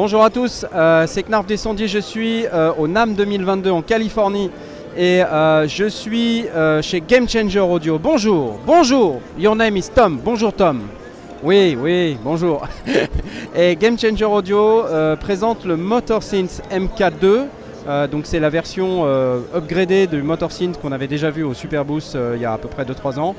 Bonjour à tous, c'est Knarf Descendier, je suis au NAMM 2022 en Californie et je suis chez Game Changer Audio. Bonjour, bonjour, your name is Tom, bonjour Tom. Oui, bonjour. Et Game Changer Audio présente le MotorSynth MK2. Donc c'est la version upgradée du MotorSynth qu'on avait déjà vu au Superboost il y a à peu près 2-3 ans.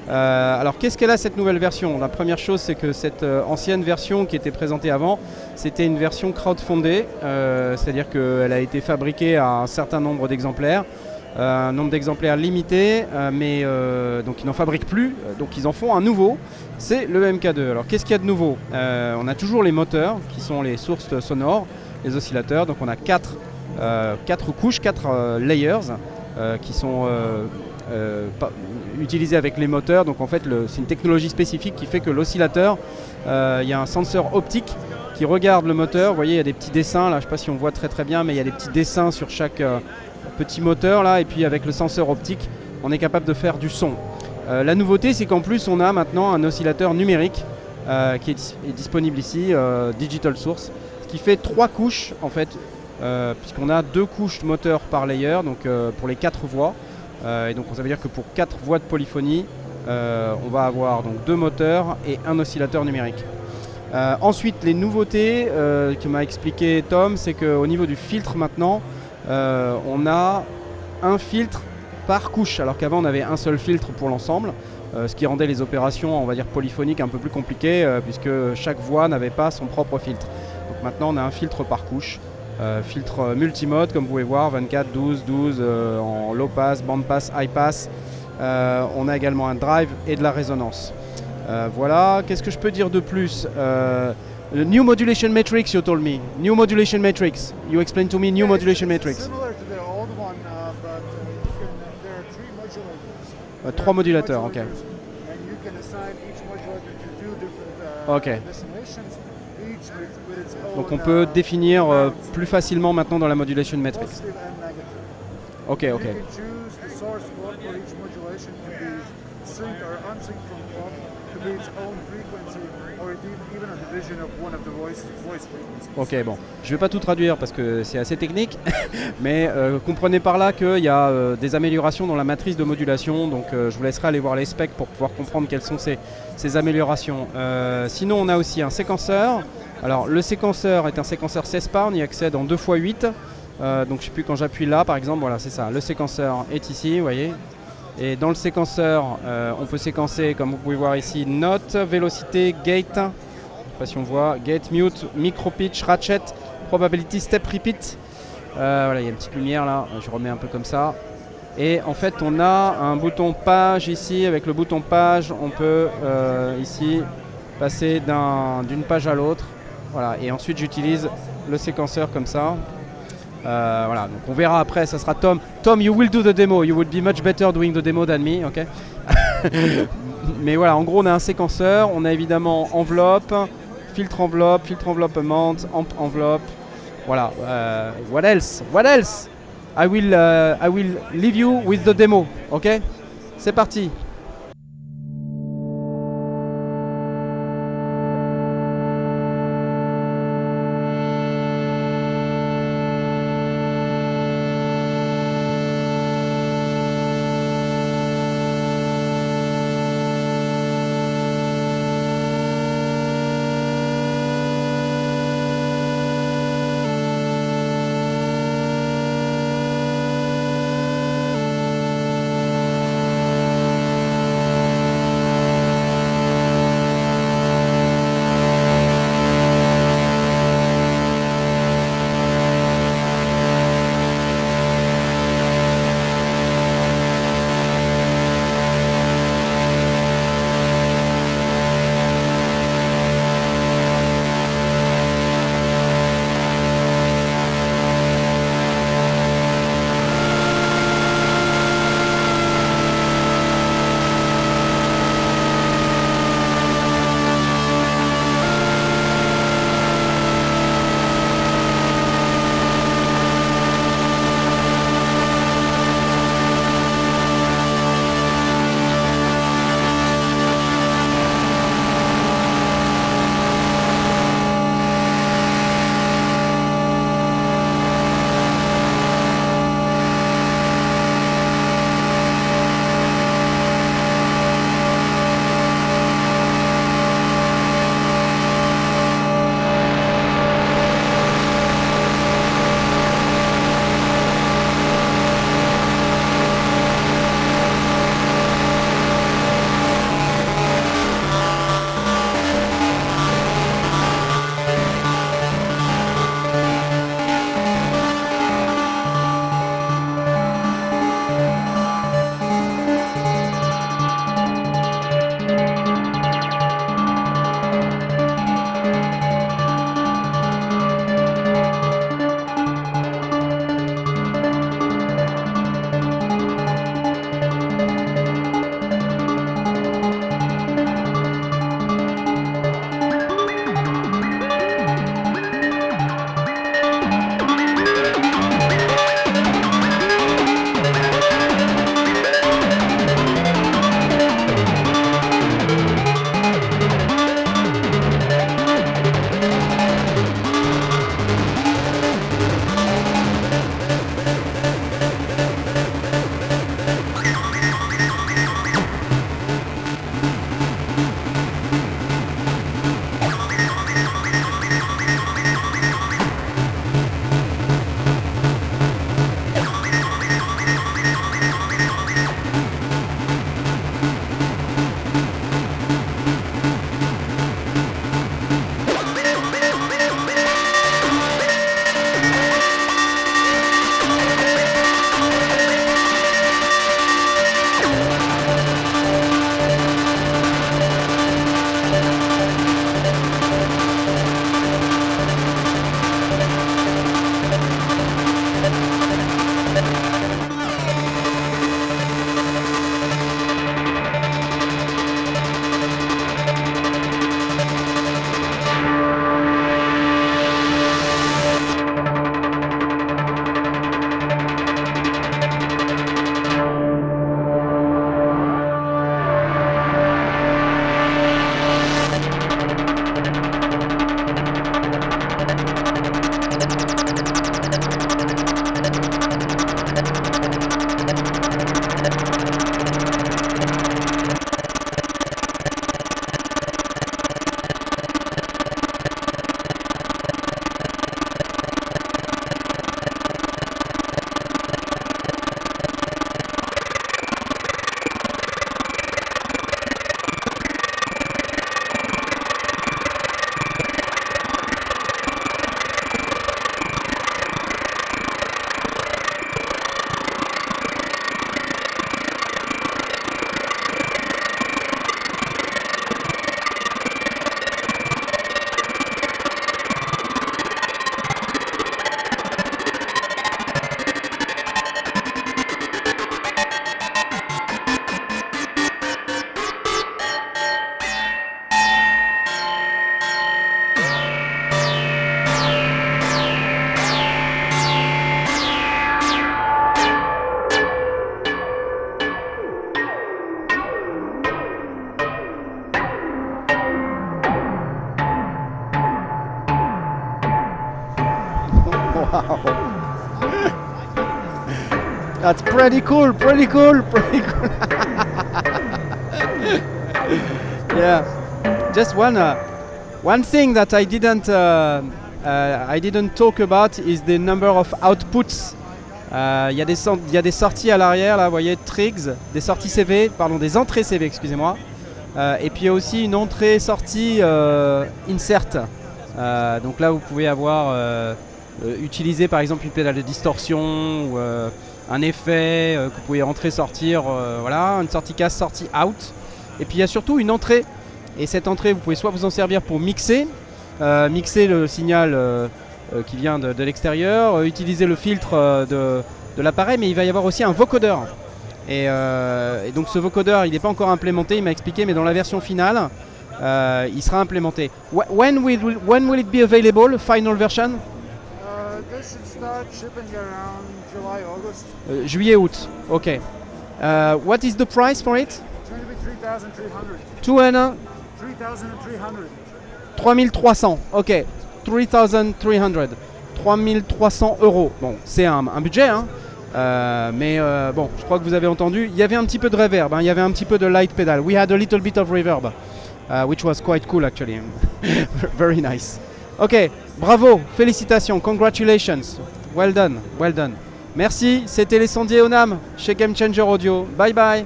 Alors qu'est-ce qu'elle a cette nouvelle version? La première chose, c'est que cette ancienne version qui était présentée avant, c'était une version crowdfundée, c'est-à-dire qu'elle a été fabriquée à un certain nombre d'exemplaires, un nombre d'exemplaires limité, mais donc ils n'en fabriquent plus, donc ils en font un nouveau, c'est le MK2. Alors qu'est-ce qu'il y a de nouveau? On a toujours les moteurs qui sont les sources sonores, les oscillateurs, donc on a 4 couches, 4 layers qui sont utilisés avec les moteurs. Donc en fait c'est une technologie spécifique qui fait que l'oscillateur, il y a un senseur optique qui regarde le moteur. Vous voyez, il y a des petits dessins là, je ne sais pas si on voit très bien, mais il y a des petits dessins sur chaque petit moteur là, et puis avec le senseur optique on est capable de faire du son. La nouveauté, c'est qu'en plus on a maintenant un oscillateur numérique qui est disponible ici, Digital Source, ce qui fait 3 couches en fait, puisqu'on a 2 couches moteur par layer, donc pour les 4 voix. Et donc ça veut dire que pour 4 voix de polyphonie, on va avoir donc 2 moteurs et un oscillateur numérique. Ensuite, les nouveautés que m'a expliqué Tom, c'est qu'au niveau du filtre maintenant, on a un filtre par couche, alors qu'avant on avait un seul filtre pour l'ensemble, ce qui rendait les opérations, on va dire polyphoniques, un peu plus compliquées, puisque chaque voix n'avait pas son propre filtre. Donc maintenant on a un filtre par couche. Filtre multimode, comme vous pouvez voir, 24, 12, 12 en low pass, band pass, high pass. On a également un drive et de la résonance. Voilà, qu'est-ce que je peux dire de plus? New modulation matrix, you told me. New modulation matrix. You explained to me new modulation matrix. Similar to the old one, but there are 3 modulators. 3 modulateurs, ok. And you can assign each modulator to 2 different Ok. destinations, each with its own, Donc on peut définir plus facilement maintenant dans la modulation matrix. positive and negative. Ok. You can choose the source code for each modulation to be synced or unsynced from clock, to be its own frequency, or even a division of one of the voice frequencies. Ok, bon, je vais pas tout traduire parce que c'est assez technique, mais comprenez par là qu'il y a des améliorations dans la matrice de modulation, donc je vous laisserai aller voir les specs pour pouvoir comprendre quelles sont ces améliorations. Sinon, on a aussi un séquenceur. Alors, le séquenceur est un séquenceur 16 parts, on y accède en 2x8, donc je sais plus, quand j'appuie là, par exemple, voilà, c'est ça, le séquenceur est ici, vous voyez. Et dans le séquenceur, on peut séquencer, comme vous pouvez voir ici, note, vélocité, gate, je sais pas si on voit, gate, mute, micro pitch, ratchet, probability, step repeat. Voilà, il y a une petite lumière là, je remets un peu comme ça. Et en fait, on a un bouton page ici. Avec le bouton page, on peut ici passer d'une page à l'autre. Voilà, et ensuite j'utilise le séquenceur comme ça. Voilà, donc on verra après, ça sera Tom. Tom, you will do the demo. You will be much better doing the demo than me, ok? Mais voilà, en gros, on a un séquenceur, on a évidemment enveloppe, filtre enveloppe amount, amp enveloppe. Voilà. What else? What else? I will leave you with the demo, ok? C'est parti. That's pretty cool, pretty cool, pretty cool. Yeah. Just one thing that I didn't talk about is the number of outputs. Il y a des sorties à l'arrière, là, vous voyez, trigs, des sorties CV, pardon, des entrées CV, excusez-moi. Et puis il y a aussi une entrée-sortie insert. Donc là, vous pouvez avoir utiliser par exemple une pédale de distorsion ou un effet que vous pouvez entrer-sortir, voilà, une sortie casse, sortie out. Et puis il y a surtout une entrée. Et cette entrée, vous pouvez soit vous en servir pour mixer le signal qui vient de l'extérieur, utiliser le filtre de l'appareil, mais il va y avoir aussi un vocodeur. Et donc ce vocodeur, il n'est pas encore implémenté, il m'a expliqué, mais dans la version finale, il sera implémenté. When will it be available, final version? This should start shipping around July, August. Juillet-août, ok. What is the price for it? It's going to be 3,300. 3300, ok. 3300. 3300 euros. Bon, c'est un budget, hein. Mais bon, je crois que vous avez entendu. Il y avait un petit peu de reverb, hein, il y avait un petit peu de light pedal. We had a little bit of reverb, which was quite cool actually. Very nice. Ok, bravo, félicitations, congratulations. Well done, well done. Merci, c'était les sondiers Onam chez Game Changer Audio. Bye bye.